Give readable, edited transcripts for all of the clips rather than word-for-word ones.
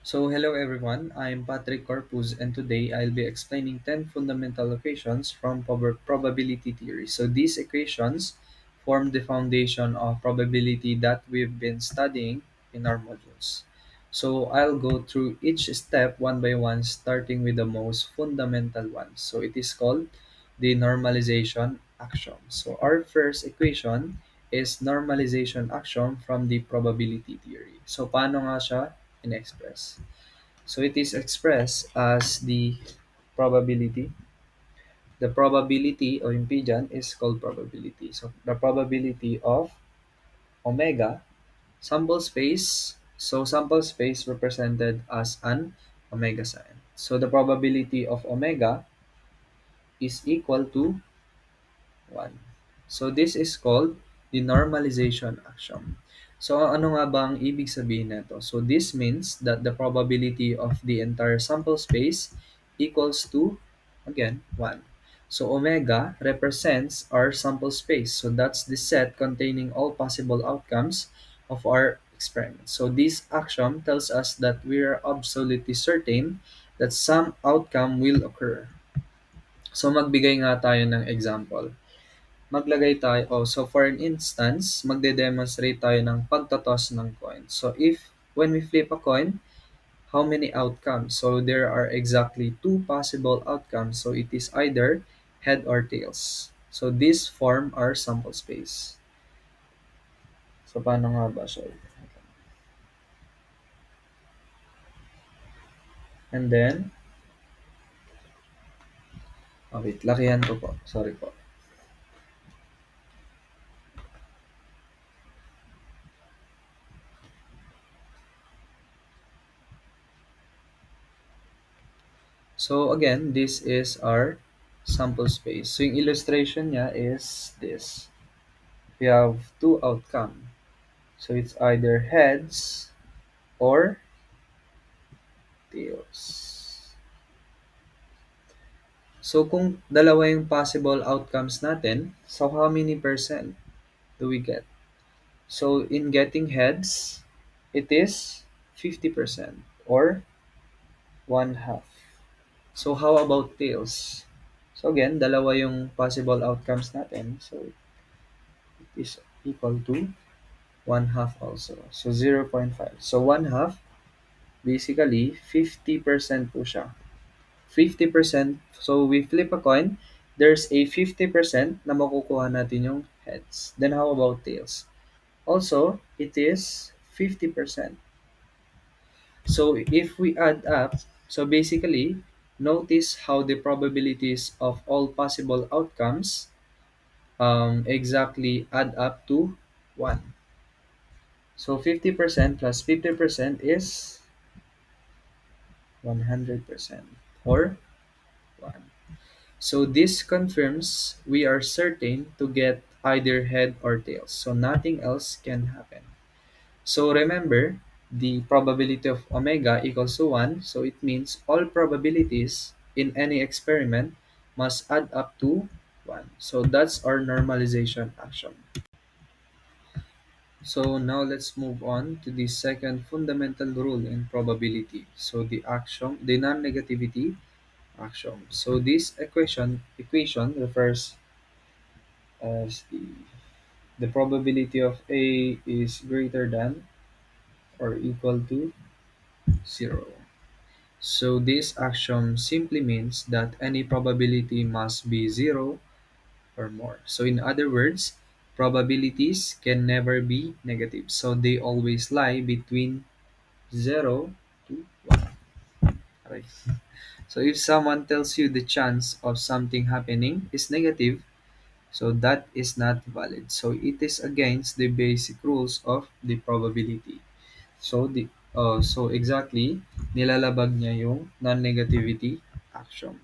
So, hello everyone, I'm Patrick Corpus, and today I'll be explaining 10 fundamental equations from probability theory. So, these equations form the foundation of probability that we've been studying in our modules. So, I'll go through each step one by one, starting with the most fundamental one. So, it is called the normalization axiom. So, our first equation is normalization axiom from the probability theory. So, paano nga siya in-express? So it is expressed as the probability. The probability o yung P dyan is called probability. So the probability of omega sample space. So sample space represented as an omega sign. So the probability of omega is equal to 1. So this is called the normalization axiom. So ano nga ba ang ibig sabihin nito? So this means that the probability of the entire sample space equals to, again, 1. So omega represents our sample space. So that's the set containing all possible outcomes of our experiment. So this axiom tells us that we are absolutely certain that some outcome will occur. So magbigay nga tayo ng example. Maglagay tayo, so for an instance, magde-demonstrate tayo ng pagtotoss ng coin. So if, when we flip a coin, how many outcomes? So there are exactly two possible outcomes. So it is either head or tails. So this form our sample space. So paano nga ba siya? And then, wait, lakihan ko po. Sorry po. So again, this is our sample space. So yung illustration niya is this. We have two outcome. So it's either heads or tails. So kung dalawa yung possible outcomes natin, so how many percent do we get? So in getting heads, it is 50% or one half. So how about tails? So again, dalawa yung possible outcomes natin. So it is equal to one half also. So 0.5. So one half, basically 50% po siya. 50%, so we flip a coin, there's a 50% na makukuha natin yung heads. Then how about tails? Also, it is 50%. So if we add up, so basically, notice how the probabilities of all possible outcomes exactly add up to 1. So 50% plus 50% is 100% or 1. So this confirms we are certain to get either head or tails. So nothing else can happen. So remember, the probability of omega equals to 1. So it means all probabilities in any experiment must add up to 1. So that's our normalization action. So now let's move on to the second fundamental rule in probability. So the axiom, the non-negativity axiom. So this equation refers as the probability of A is greater than or equal to 0. So this axiom simply means that any probability must be 0 or more. So in other words, probabilities can never be negative. So they always lie between 0 to 1. Okay. So if someone tells you the chance of something happening is negative, so that is not valid. So it is against the basic rules of the probability. So exactly nilalabag niya yung non-negativity axiom.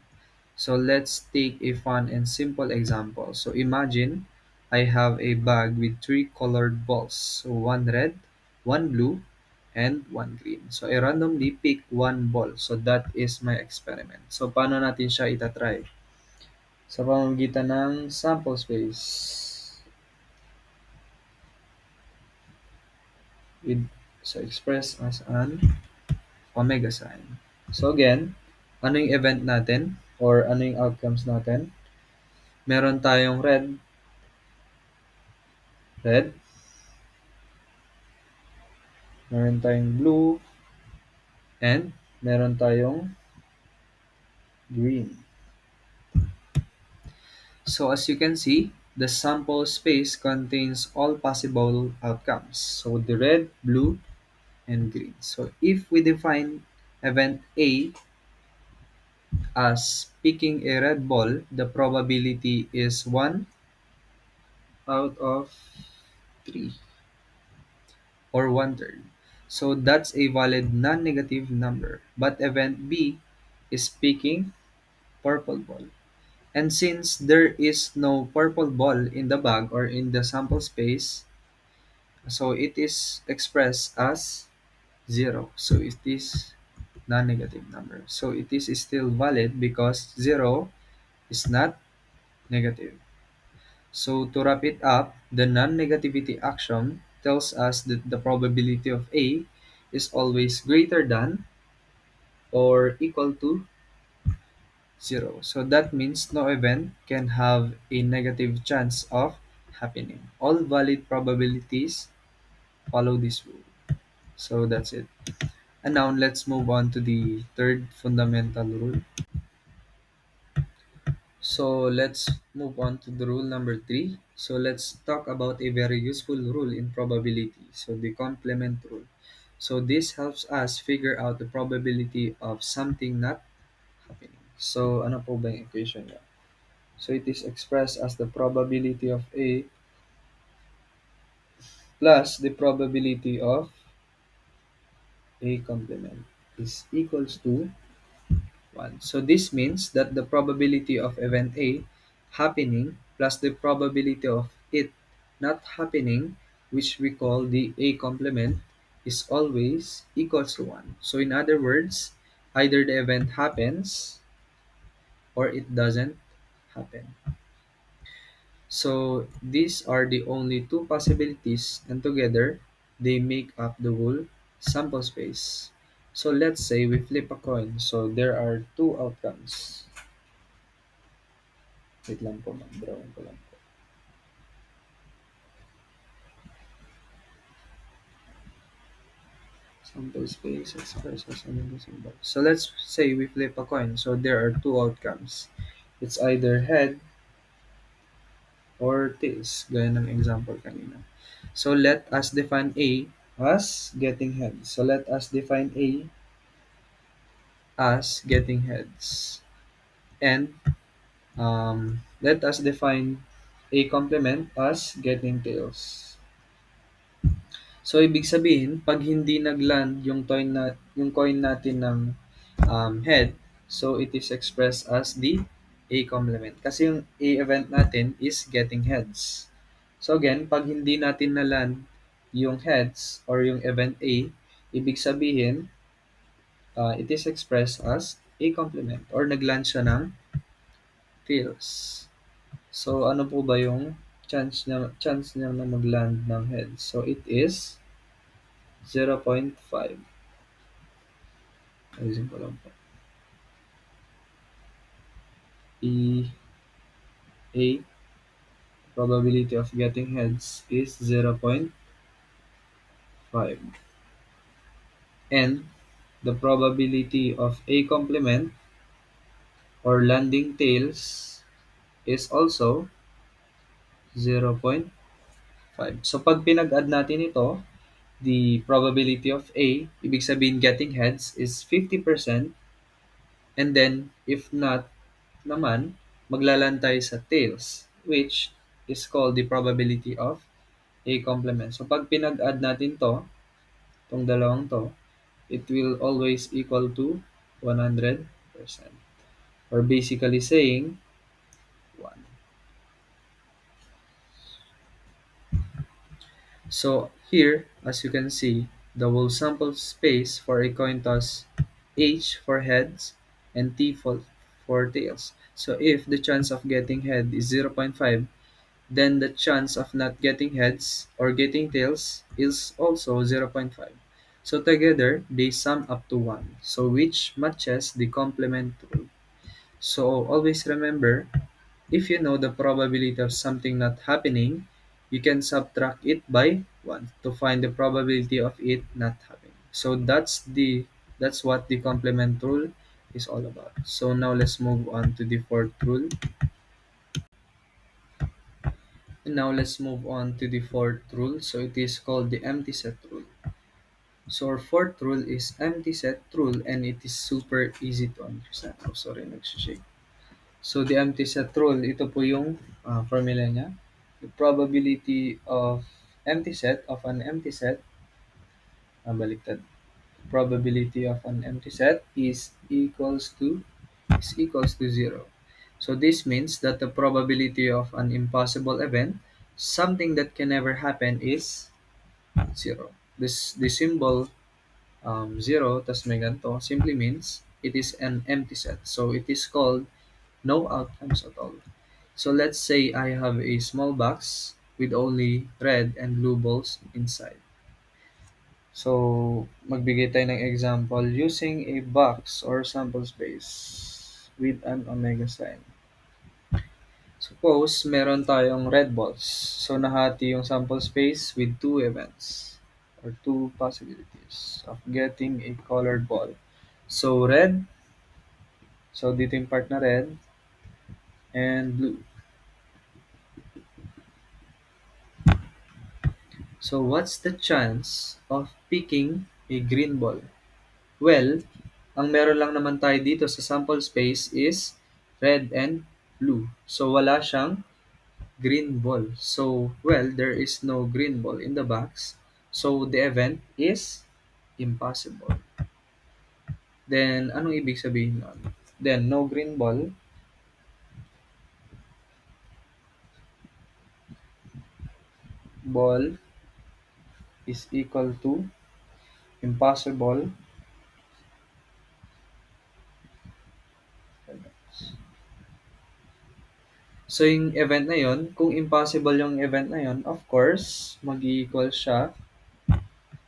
So let's take a fun and simple example. So imagine I have a bag with three colored balls. So one red, one blue, and one green. So I randomly pick one ball. So that is my experiment. So paano natin siya itatry? Sa pamamagitan ng sample space with, so express as an omega sign. So again, ano yung event natin or ano yung outcomes natin? Meron tayong red, meron tayong blue, and meron tayong green. So as you can see, the sample space contains all possible outcomes. So the red, blue, and green. So if we define event A as picking a red ball, the probability is 1 out of 3 or 1/3. So that's a valid non-negative number. But event B is picking purple ball. And since there is no purple ball in the bag or in the sample space, so it is expressed as 0. So it is non-negative number. So it is still valid because 0 is not negative. So to wrap it up, the non-negativity axiom tells us that the probability of A is always greater than or equal to 0. So that means no event can have a negative chance of happening. All valid probabilities follow this rule. So that's it. And now let's move on to the third fundamental rule. So let's move on to the rule number 3. So let's talk about a very useful rule in probability. So the complement rule. So this helps us figure out the probability of something not happening. So ano po ba yung equation niya? So it is expressed as the probability of A plus the probability of A complement is equals to 1. So this means that the probability of event A happening plus the probability of it not happening, which we call the A complement, is always equals to 1. So in other words, either the event happens or it doesn't happen. So these are the only two possibilities, and together they make up the whole sample space. So let's say we flip a coin. So there are two outcomes. Wait lang po, mag-drawing ko lang po. Sample space expresses another symbol. So let's say we flip a coin. So there are two outcomes. It's either head or tails. Gaya ng example kanina. So let us define A as getting heads. So let us define A as getting heads. And let us define A complement as getting tails. So ibig sabihin, pag hindi nagland yung coin natin ng head, so it is expressed as the A complement. Kasi yung A event natin is getting heads. So again, pag hindi natin naland yung heads or yung event A, ibig sabihin, it is expressed as A complement or nagland siya ng tails. So ano po ba yung chance niya na magland ng heads? So it is 0.5. Ayusin ko lang po. E A probability of getting heads is 0.5. And the probability of A complement or landing tails is also 0.5. So pag pinag-add natin ito, the probability of A, ibig sabihin getting heads is 50%, and then if not naman, maglaland tayo sa tails, which is called the probability of A complement. So pag pinag-add natin itong dalawang to, it will always equal to 100%. Or basically saying 1. So here, as you can see, the whole sample space for a coin toss, H for heads and T for tails. So if the chance of getting head is 0.5, then the chance of not getting heads or getting tails is also 0.5. So together, they sum up to 1. So which matches the complement rule. So always remember, if you know the probability of something not happening, you can subtract it by 1 to find the probability of it not happening. So that's what the complement rule is all about. So now let's move on to the fourth rule. And now let's move on to the fourth rule. So it is called the empty set rule. So our fourth rule is empty set rule and it is super easy to understand. Oh, sorry, nagsishake. So the empty set rule, ito po yung formula niya. The probability of empty set, baliktad. Probability of an empty set is equals to 0. So this means that the probability of an impossible event, something that can never happen, is 0. The symbol 0 tas may ganito simply means it is an empty set. So it is called no outcomes at all. So let's say I have a small box with only red and blue balls inside. So magbigay tayo ng example using a box or sample space with an omega sign. Suppose meron tayong red balls. So nahati yung sample space with two events or two possibilities of getting a colored ball. So red, so dito yung part na red and blue. So what's the chance of picking a green ball? Well, ang meron lang naman tayo dito sa sample space is red and blue. So wala siyang green ball. So, well, there is no green ball in the box. So the event is impossible. Then, anong ibig sabihin nun? Then, no green ball is equal to impossible events. So, yung event na yon, kung impossible yung event na yon, of course, mag-equal siya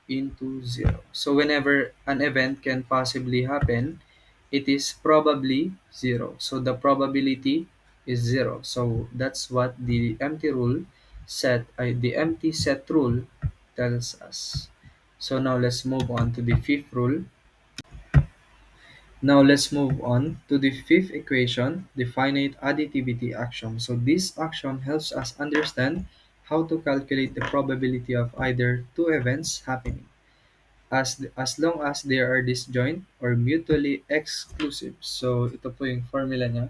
into 0. So, whenever an event can possibly happen, it is probably 0. So, the probability is 0. So, that's what the empty set rule tells us. So, now let's move on to the fifth rule. Now let's move on to the fifth equation, the finite additivity axiom. So this axiom helps us understand how to calculate the probability of either two events happening as long as they are disjoint or mutually exclusive. So ito po yung formula niya.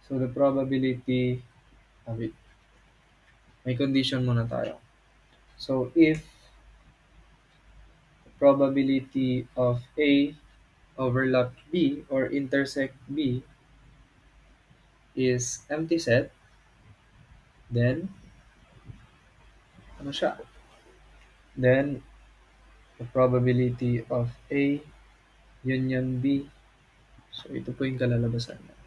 So the probability, wait, may condition muna tayo. So if the probability of A overlap B or intersect B is empty set, then ano siya? Then the probability of A union B. So ito po yung kalalabasan niya.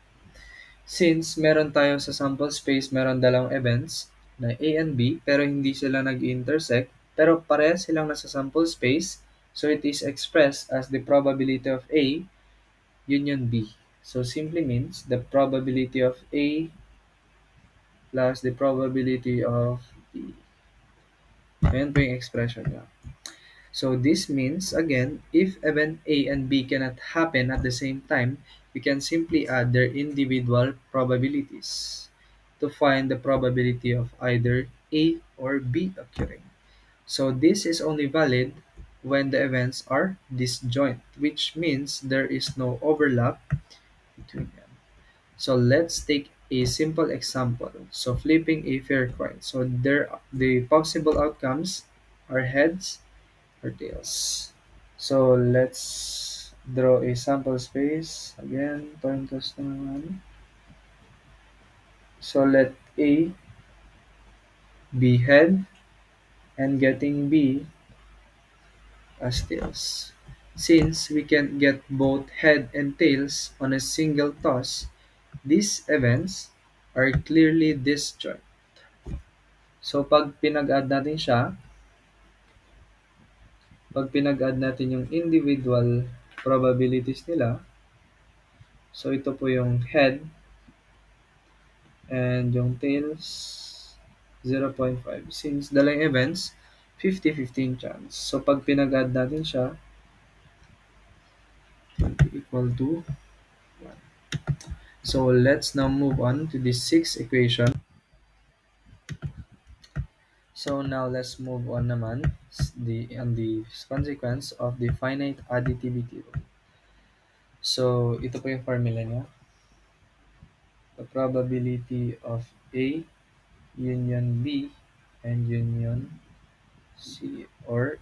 Since meron tayo sa sample space, meron dalawang events na A and B pero hindi sila nag-intersect pero parehas silang nasa sample space, so it is expressed as the probability of A union B. So simply means the probability of A plus the probability of B. Ayan po yung expression niya. So this means, again, if event A and B cannot happen at the same time, we can simply add their individual probabilities to find the probability of either A or B occurring. So this is only valid when the events are disjoint, which means there is no overlap between them. So let's take a simple example. So flipping a fair coin. So the possible outcomes are heads or tails. So let's draw a sample space. Again, coin toss na naman. So let A be head and getting B as tails. Since we can get both head and tails on a single toss, these events are clearly disjoint. So pag pinag-add natin siya, Pag pinag-add natin yung individual probabilities nila, so ito po yung head and yung tails 0.5. Since dalang events, 50-15 chance. So pag pinag-add natin siya, equal to 1. So let's now move on to the sixth equation. So now let's move on naman on the consequence of the finite additivity rule. So ito po yung formula niya. The probability of A union B and union C, or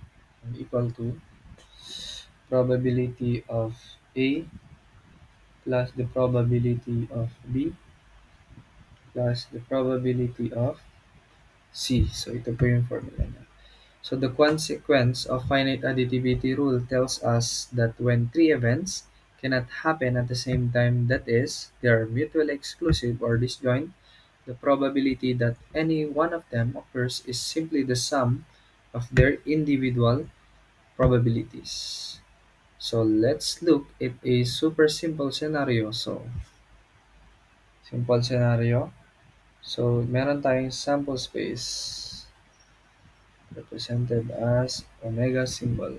equal to probability of A plus the probability of B plus the probability of C. So ito po yung formula niya. So the consequence of finite additivity rule tells us that when three events cannot happen at the same time, that is, they are mutually exclusive or disjoint, the probability that any one of them occurs is simply the sum of their individual probabilities. So let's look at a super simple scenario. So, simple scenario. So, meron tayong sample space represented as omega symbol.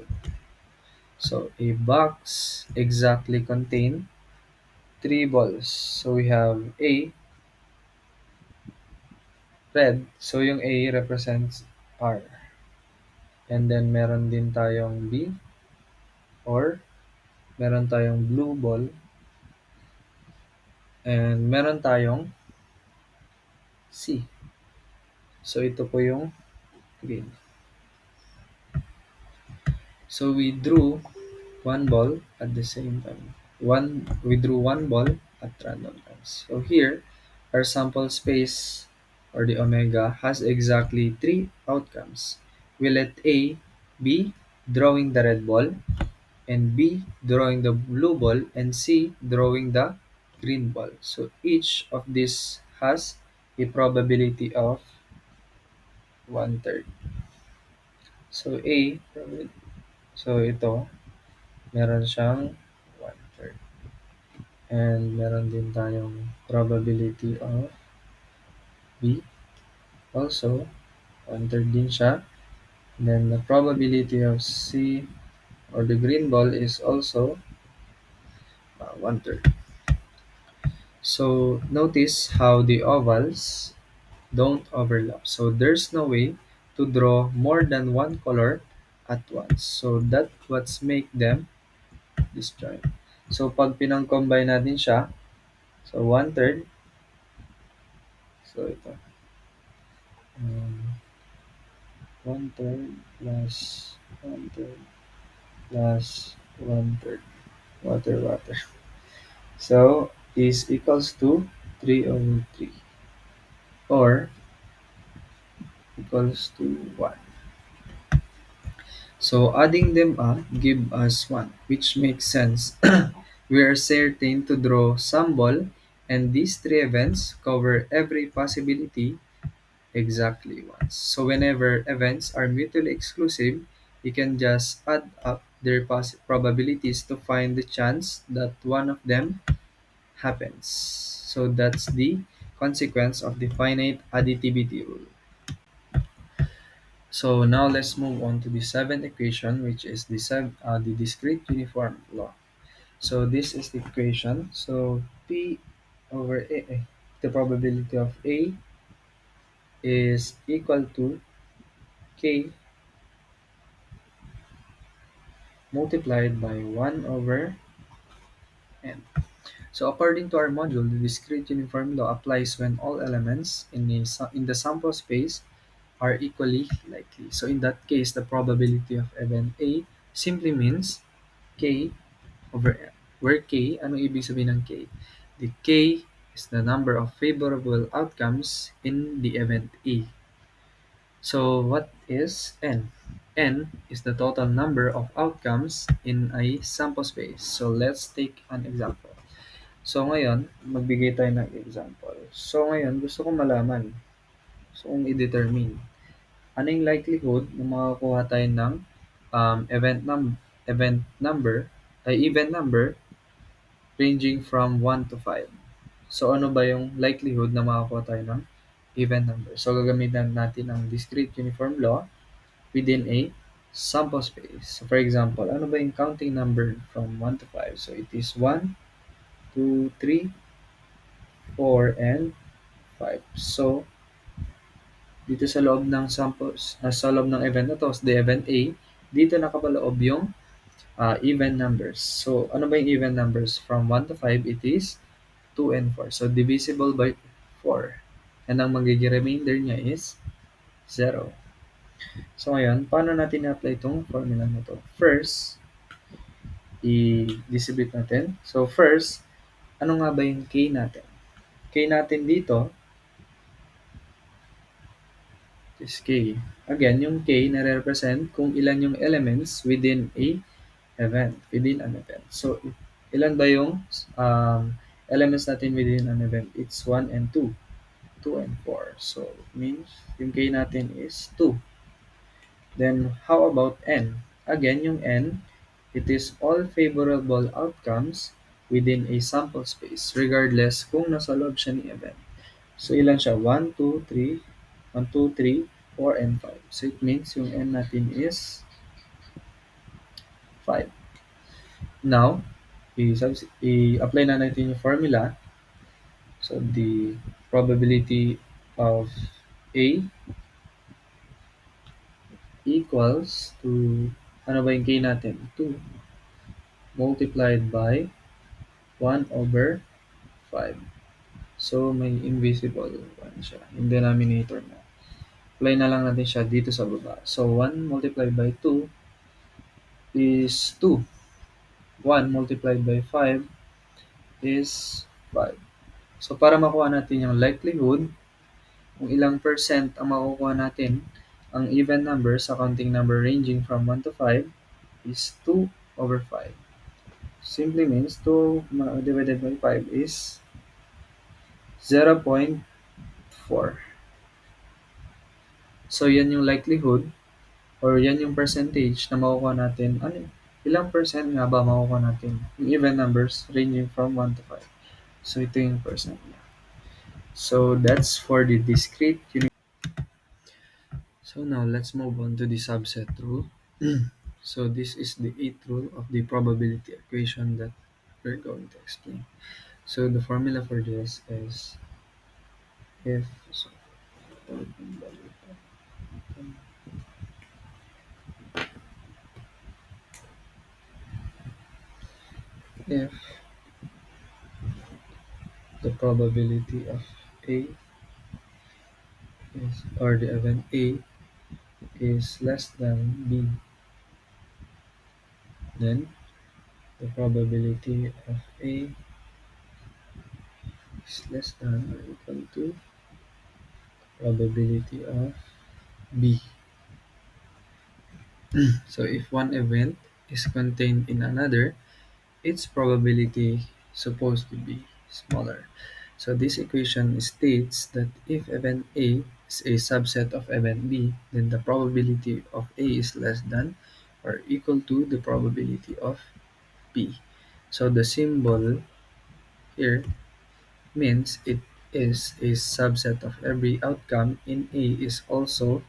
So, a box exactly contain three balls. So, we have A, red. So, yung A represents R. And then, meron din tayong B, or meron tayong blue ball. And meron tayong C. So, ito po yung green. So, we drew one ball at the same time. We drew one ball at random times. So here, our sample space, or the omega, has exactly three outcomes. We let A be drawing the red ball, and B drawing the blue ball, and C drawing the green ball. So each of these has a probability of one third. So A, so ito, meron siyang one third. And meron din tayong probability of B. Also, one-third din siya. Then the probability of C, or the green ball, is also one-third. So notice how the ovals don't overlap. So there's no way to draw more than one color at once. So that's what's make them disjoint. So pag pinang-combine natin siya, so one-third, so ito. Um, one third plus one third plus one third water so is equals to 3 over 3, or equals to 1. So adding them up give us 1, which makes sense. We are certain to draw some ball, and these three events cover every possibility exactly once. So whenever events are mutually exclusive, you can just add up their probabilities to find the chance that one of them happens. So that's the consequence of the finite additivity rule. So now let's move on to the seventh equation, which is the discrete uniform law. So this is the equation. So P over A, the probability of A is equal to K multiplied by 1 over n. So according to our module, the discrete uniform law applies when all elements in the sample space are equally likely. So in that case, the probability of event A simply means K over n. Where K, ano ibig sabihin ng K? The K is the number of favorable outcomes in the event A. So what is n? N is the total number of outcomes in a sample space. So let's take an example. So ngayon, magbigay tayo ng example. So ngayon, gusto kong malaman, gusto kong i-determine, ano yung likelihood na makakuha tayo ng event number, ay even number ranging from 1 to 5. So ano ba yung likelihood na makakuha tayo ng even number? So gagamitan natin ang discrete uniform law within a sample space. So for example, ano ba yung counting number from 1 to 5? So it is 1, 2, 3, 4, and 5. So dito sa loob ng samples, sa loob ng event na to, the event A, dito nakapaloob yung even numbers. So ano ba yung even numbers? From 1 to 5, it is 2 and 4. So divisible by 4. And ang magiging remainder niya is 0. So ngayon, paano natin i-apply itong formula na to? First, i-distribute natin. So first, ano nga ba yung K natin? K natin dito is K. Again, yung K na-represent kung ilan yung elements within within an event. So, ilan ba yung elements natin within an event? It's 1 and 2. 2 and 4. So, it means yung K natin is 2. Then, how about N? Again, yung N, it is all favorable outcomes within a sample space, regardless kung nasa loob siya ni event. So, ilan siya? 1, 2, 3, 1, 2, 3, 4, and 5. So, it means yung N natin is 5. Now, i-apply na natin yung formula. So, the probability of A equals to, ano ba yung K natin? 2 multiplied by 1 over 5. So, may invisible one siya, yung denominator na. Apply na lang natin siya dito sa baba. So, 1 multiplied by 2 is 2. 1 multiplied by 5 is 5. So, para makuha natin yung likelihood, kung ilang percent ang makukuha natin, ang even number sa counting number ranging from 1 to 5 is 2 over 5. Simply means 2 divided by 5 is 0.4. So, yan yung likelihood or yan yung percentage na makukuha natin. Ano, ilang percent nga ba makukuha natin? Yung even numbers ranging from 1 to 5. So, ito yung percent niya. So, that's for the discrete unit. So, now let's move on to the subset rule. So, this is the eighth rule of the probability equation that we're going to explain. So, the formula for this is if so, if the probability of A is, or the event A is less than B, then the probability of A is less than or equal to probability of B. So if one event is contained in another, its probability supposed to be smaller. So this equation states that if event A is a subset of event B, then the probability of A is less than or equal to the probability of B. So the symbol here means it is a subset of every outcome in A is also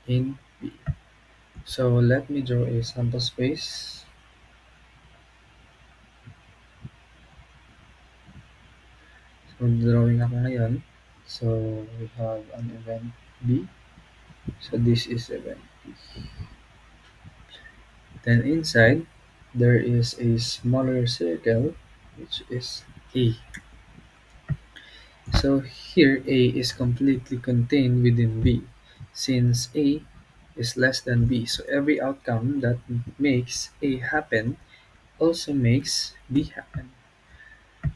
in B. So let me draw a sample space. So drawing ako ngayon. So we have an event B. So this is event B. Then inside, there is a smaller circle which is A. So here A is completely contained within B since A is less than B. So every outcome that makes A happen also makes B happen.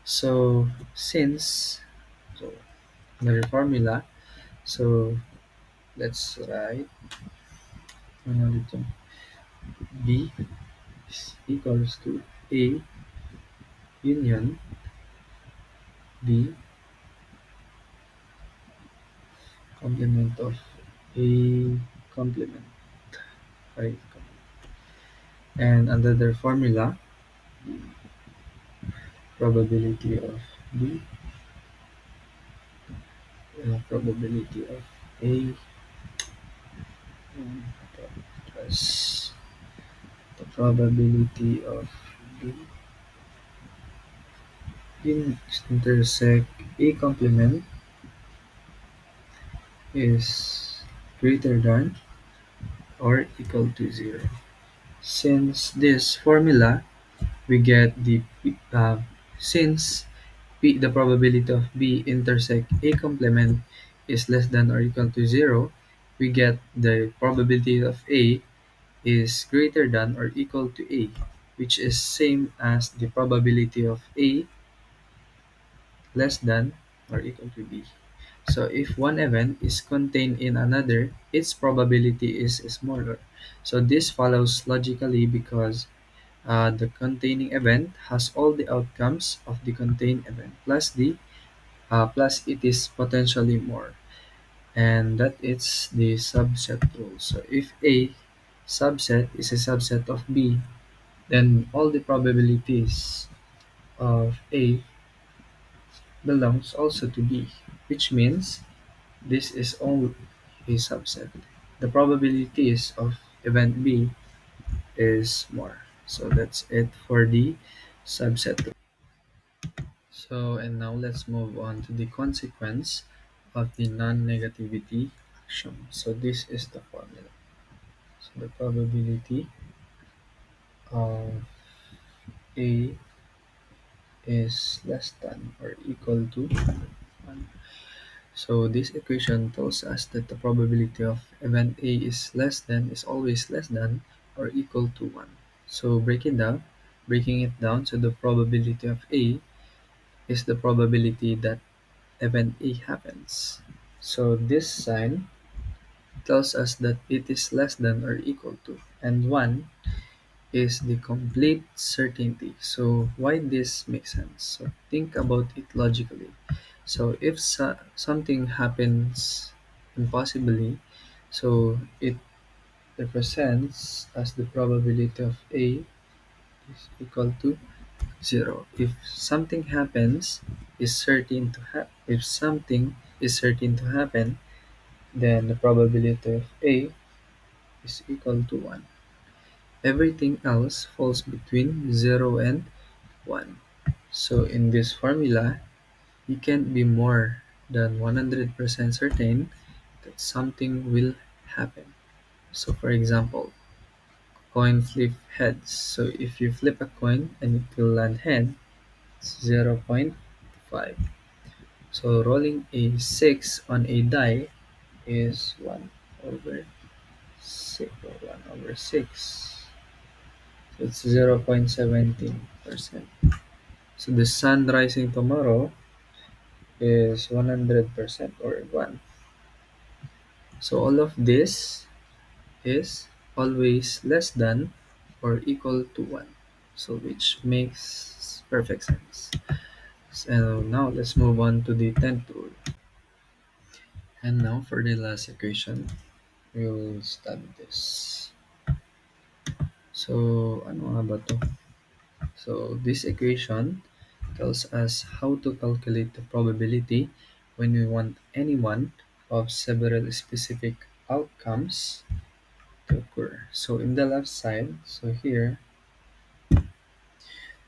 So since so another formula, so let's write ano dito, B is equals to A union B complement of A complement, right? And another formula, probability of B, probability of A um, plus the probability of B in intersect A complement is greater than or equal to 0. Since this formula, we get since the probability of B intersect A complement is less than or equal to 0, we get the probability of A is greater than or equal to A, which is same as the probability of A less than or equal to B. So if one event is contained in another, its probability is smaller. So this follows logically because the containing event has all the outcomes of the contained event plus it is potentially more, and that it's the subset rule. So if A subset is a subset of B, then all the probabilities of A belongs also to B, which means this is all a subset. The probabilities of event B is more. So that's it for the subset. So, and now let's move on to the consequence of the non-negativity axiom. So this is the formula. So the probability of A is less than or equal to 1. So this equation tells us that the probability of event A is always less than or equal to 1. So breaking it down, so the probability of A is the probability that event A happens. So this sign tells us that it is less than or equal to, and 1 is the complete certainty. So why this makes sense? So think about it logically. So if something happens impossibly, so it represents as the probability of A is equal to 0. If something is certain to happen, then the probability of A is equal to 1. Everything else falls between 0 and 1. So in this formula, you can't be more than 100% certain that something will happen. So for example, coin flip heads. So if you flip a coin and it will land head, it's 0.5. So rolling a 6 on a die is 1 over 6 or 1 over 6. So it's 0.17%. So the sun rising tomorrow is 100% or 1. So all of this is always less than or equal to 1. So which makes perfect sense. So now let's move on to the 10th rule. And now for the last equation, we will study this. So ano nga ba to? So this equation tells us how to calculate the probability when we want any one of several specific outcomes to occur. So in the left side, so here,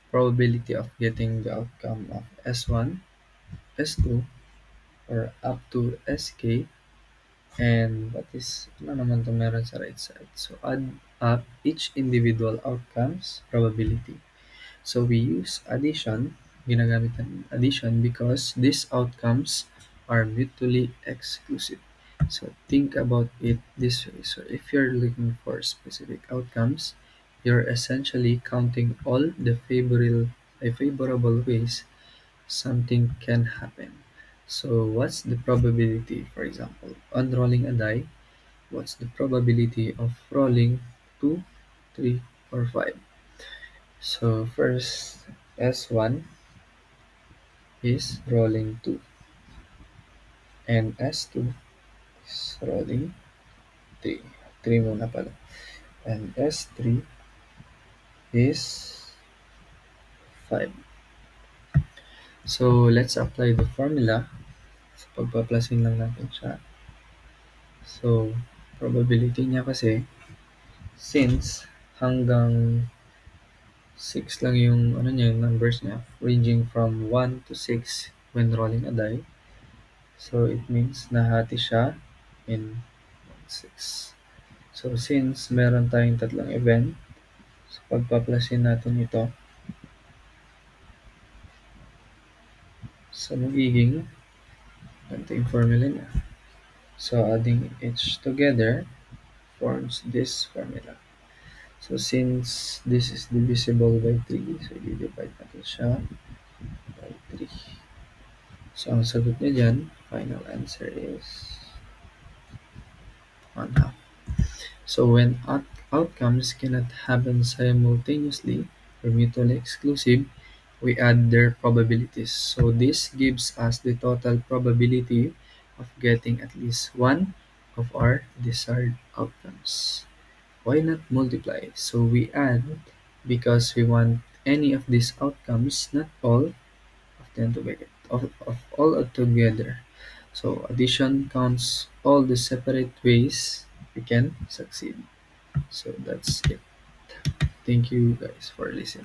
probability of getting the outcome of S1, S2, or up to SK, and what is, ano naman to meron sa right side? So add up each individual outcomes probability. So we use addition, ginagamit ng addition because these outcomes are mutually exclusive. So think about it this way. So if you're looking for specific outcomes, you're essentially counting all the favorable ways something can happen. So what's the probability, for example, on rolling a die, what's the probability of rolling 2, 3, or 5? So first, S1 is rolling 2 and S2 is rolling 3. 3 muna pala. And S3 is 5. So, let's apply the formula. So, pagpaplasin lang natin siya. So, probability niya kasi, since hanggang 6 lang yung ano niya, yung numbers niya, ranging from 1 to 6 when rolling a die. So, it means nahati siya in 6. So, since meron tayong tatlong event, so pagpaplasin natin ito, so magiging, ganito yung formula niya. So, adding each together forms this formula. So, since this is divisible by 3, so i-divide natin siya by 3. So, ang sagot niya dyan, final answer is 1/2. So, when outcomes cannot happen simultaneously or mutually exclusive, we add their probabilities. So, this gives us the total probability of getting at least one of our desired outcomes. Why not multiply? So, we add because we want any of these outcomes, not all of them together, of all together. So, addition counts all the separate ways we can succeed. So, that's it. Thank you guys for listening.